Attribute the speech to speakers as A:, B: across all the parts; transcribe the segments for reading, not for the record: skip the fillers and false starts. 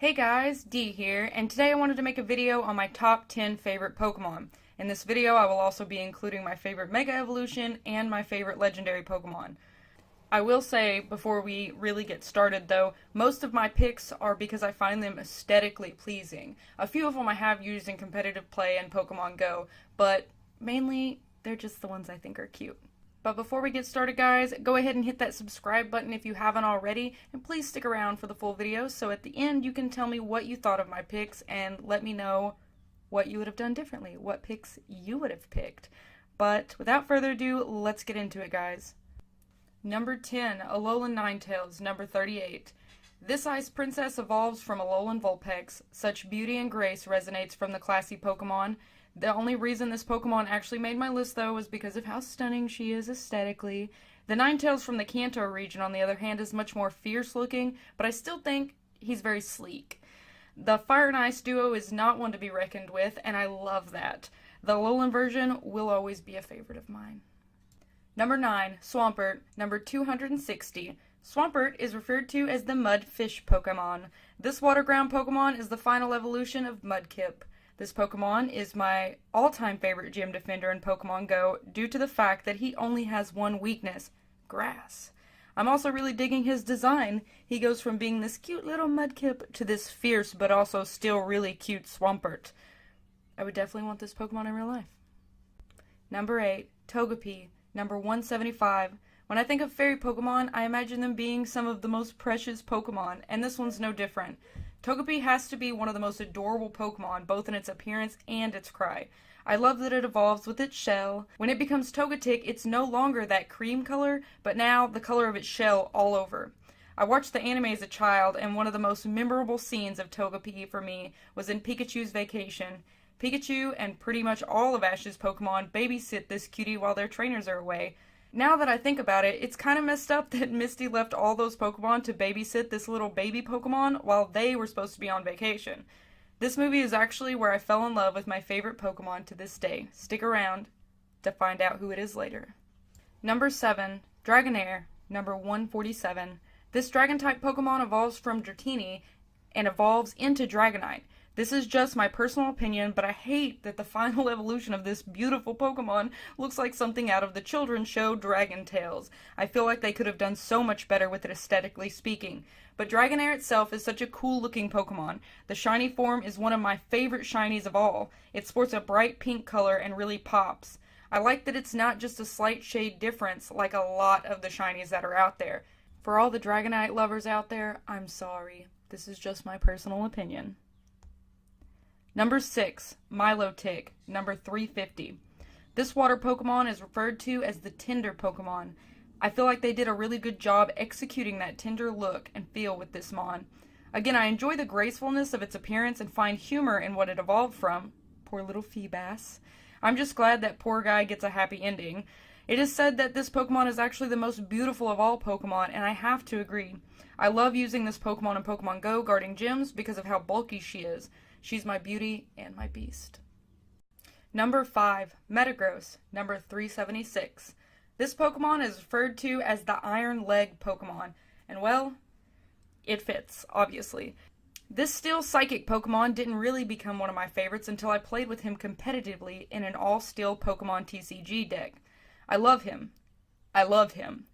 A: Hey guys, Dee here, and today I wanted to make a video on my top 10 favorite Pokemon. In this video I will also be including my favorite Mega Evolution and my favorite Legendary Pokemon. I will say, before we really get started though, most of my picks are because I find them aesthetically pleasing. A few of them I have used in competitive play and Pokemon Go, but mainly they're just the ones I think are cute. But before we get started guys, go ahead and hit that subscribe button if you haven't already, and please stick around for the full video so at the end you can tell me what you thought of my picks and let me know what you would have done differently, what picks you would have picked. But without further ado, let's get into it guys. Number 10, Alolan Ninetales, number 38. This ice princess evolves from Alolan Vulpix. Such beauty and grace resonates from the classy Pokemon. The only reason this Pokemon actually made my list, though, was because of how stunning she is aesthetically. The Ninetales from the Kanto region, on the other hand, is much more fierce-looking, but I still think he's very sleek. The Fire and Ice duo is not one to be reckoned with, and I love that. The Alolan version will always be a favorite of mine. Number 9, Swampert, number 260. Swampert is referred to as the Mudfish Pokemon. This water-ground Pokemon is the final evolution of Mudkip. This Pokemon is my all-time favorite gym defender in Pokemon Go due to the fact that he only has one weakness, grass. I'm also really digging his design. He goes from being this cute little Mudkip to this fierce but also still really cute Swampert. I would definitely want this Pokemon in real life. Number 8, Togepi, number 175. When I think of fairy Pokemon, I imagine them being some of the most precious Pokemon, and this one's no different. Togepi has to be one of the most adorable Pokemon, both in its appearance and its cry. I love that it evolves with its shell. When it becomes Togetic, it's no longer that cream color, but now the color of its shell all over. I watched the anime as a child, and one of the most memorable scenes of Togepi for me was in Pikachu's Vacation. Pikachu and pretty much all of Ash's Pokemon babysit this cutie while their trainers are away. Now that I think about it, it's kind of messed up that Misty left all those Pokemon to babysit this little baby Pokemon while they were supposed to be on vacation. This movie is actually where I fell in love with my favorite Pokemon to this day. Stick around to find out who it is later. Number 7, Dragonair, number 147. This Dragon-type Pokemon evolves from Dratini and evolves into Dragonite. This is just my personal opinion, but I hate that the final evolution of this beautiful Pokemon looks like something out of the children's show Dragon Tales. I feel like they could have done so much better with it aesthetically speaking. But Dragonair itself is such a cool looking Pokemon. The shiny form is one of my favorite shinies of all. It sports a bright pink color and really pops. I like that it's not just a slight shade difference like a lot of the shinies that are out there. For all the Dragonite lovers out there, I'm sorry. This is just my personal opinion. Number 6, Milotic, number 350. This water Pokemon is referred to as the Tender Pokemon. I feel like they did a really good job executing that tender look and feel with this Mon. Again, I enjoy the gracefulness of its appearance and find humor in what it evolved from. Poor little Feebas. I'm just glad that poor guy gets a happy ending. It is said that this Pokemon is actually the most beautiful of all Pokemon, and I have to agree. I love using this Pokemon in Pokemon Go guarding gyms because of how bulky she is. She's my beauty and my beast. Number 5, Metagross, number 376. This Pokemon is referred to as the Iron Leg Pokemon, and well, it fits, obviously. This Steel Psychic Pokemon didn't really become one of my favorites until I played with him competitively in an all-steel Pokemon TCG deck. I love him. I love him.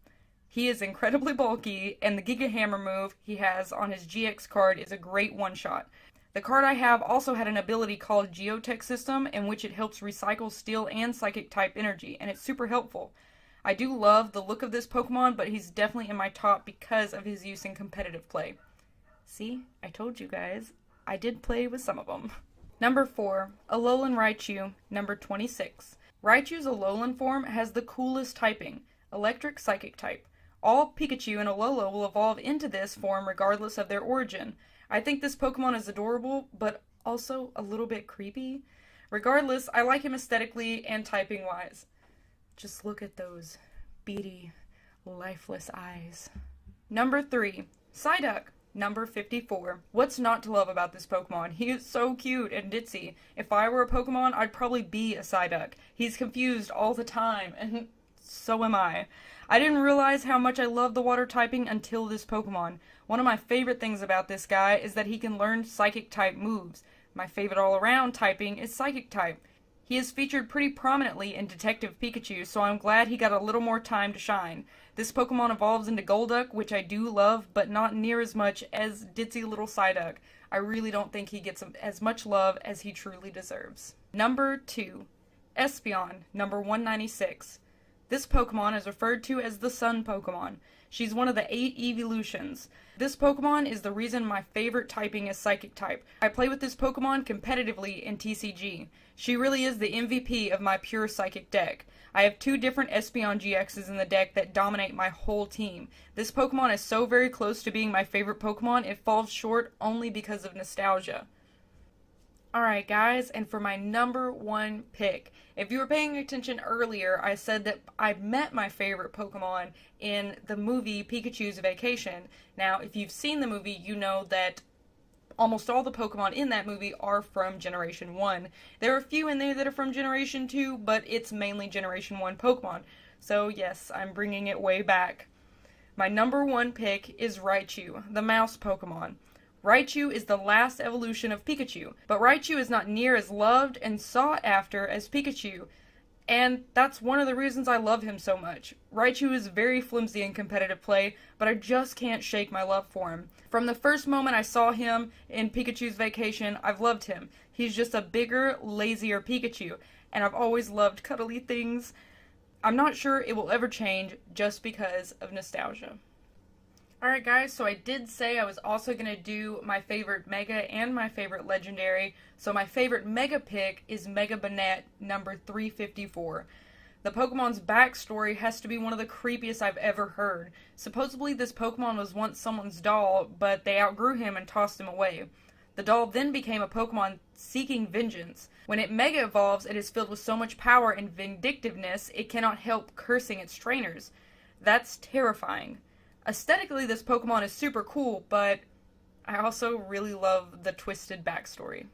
A: He is incredibly bulky, and the Giga Hammer move he has on his GX card is a great one-shot. The card I have also had an ability called Geotech System, in which it helps recycle steel and psychic type energy, and it's super helpful. I do love the look of this Pokemon, but he's definitely in my top because of his use in competitive play. See, I told you guys, I did play with some of them. Number 4, Alolan Raichu, number 26. Raichu's Alolan form has the coolest typing, Electric Psychic type. All Pikachu and Alola will evolve into this form regardless of their origin. I think this Pokemon is adorable, but also a little bit creepy. Regardless, I like him aesthetically and typing-wise. Just look at those beady, lifeless eyes. Number 3, Psyduck, number 54. What's not to love about this Pokemon? He is so cute and ditzy. If I were a Pokemon, I'd probably be a Psyduck. He's confused all the time, and so am I. I didn't realize how much I love the water typing until this Pokemon. One of my favorite things about this guy is that he can learn Psychic type moves. My favorite all-around typing is Psychic type. He is featured pretty prominently in Detective Pikachu, so I'm glad he got a little more time to shine. This Pokemon evolves into Golduck, which I do love, but not near as much as ditzy little Psyduck. I really don't think he gets as much love as he truly deserves. Number 2. Espeon, number 196. This Pokemon is referred to as the Sun Pokemon. She's one of the 8 evolutions. This Pokemon is the reason my favorite typing is Psychic type. I play with this Pokemon competitively in TCG. She really is the MVP of my pure Psychic deck. I have 2 different Espeon GXs in the deck that dominate my whole team. This Pokemon is so very close to being my favorite Pokemon, it falls short only because of nostalgia. Alright guys, and for my number 1 pick, if you were paying attention earlier, I said that I met my favorite Pokemon in the movie Pikachu's Vacation. Now, if you've seen the movie, you know that almost all the Pokemon in that movie are from Generation 1. There are a few in there that are from Generation 2, but it's mainly Generation 1 Pokemon. So yes, I'm bringing it way back. My number 1 pick is Raichu, the mouse Pokemon. Raichu is the last evolution of Pikachu, but Raichu is not near as loved and sought after as Pikachu, and that's one of the reasons I love him so much. Raichu is very flimsy in competitive play, but I just can't shake my love for him. From the first moment I saw him in Pikachu's Vacation, I've loved him. He's just a bigger, lazier Pikachu, and I've always loved cuddly things. I'm not sure it will ever change just because of nostalgia. Alright guys, so I did say I was also going to do my favorite Mega and my favorite Legendary, so my favorite Mega pick is Mega Banette number 354. The Pokemon's backstory has to be one of the creepiest I've ever heard. Supposedly this Pokemon was once someone's doll, but they outgrew him and tossed him away. The doll then became a Pokemon seeking vengeance. When it Mega evolves, it is filled with so much power and vindictiveness, it cannot help cursing its trainers. That's terrifying. Aesthetically, this Pokemon is super cool, but I also really love the twisted backstory.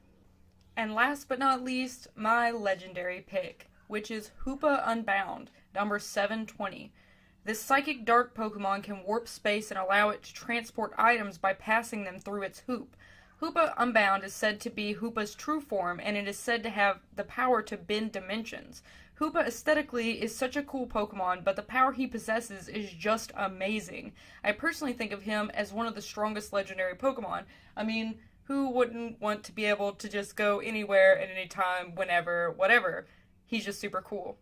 A: And last but not least, my legendary pick, which is Hoopa Unbound, number 720. This psychic dark Pokemon can warp space and allow it to transport items by passing them through its hoop. Hoopa Unbound is said to be Hoopa's true form, and it is said to have the power to bend dimensions. Hoopa aesthetically is such a cool Pokemon, but the power he possesses is just amazing. I personally think of him as one of the strongest legendary Pokemon. I mean, who wouldn't want to be able to just go anywhere at any time, whenever, whatever? He's just super cool.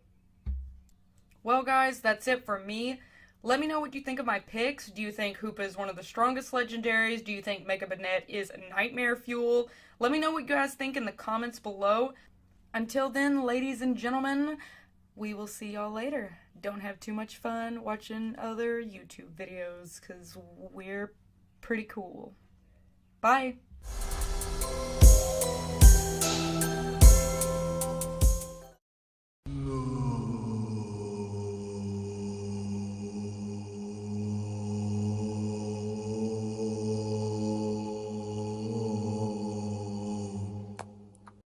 A: Well guys, that's it for me. Let me know what you think of my picks. Do you think Hoopa is one of the strongest legendaries? Do you think Mega Banette is nightmare fuel? Let me know what you guys think in the comments below. Until then, ladies and gentlemen, we will see y'all later. Don't have too much fun watching other YouTube videos, because we're pretty cool. Bye!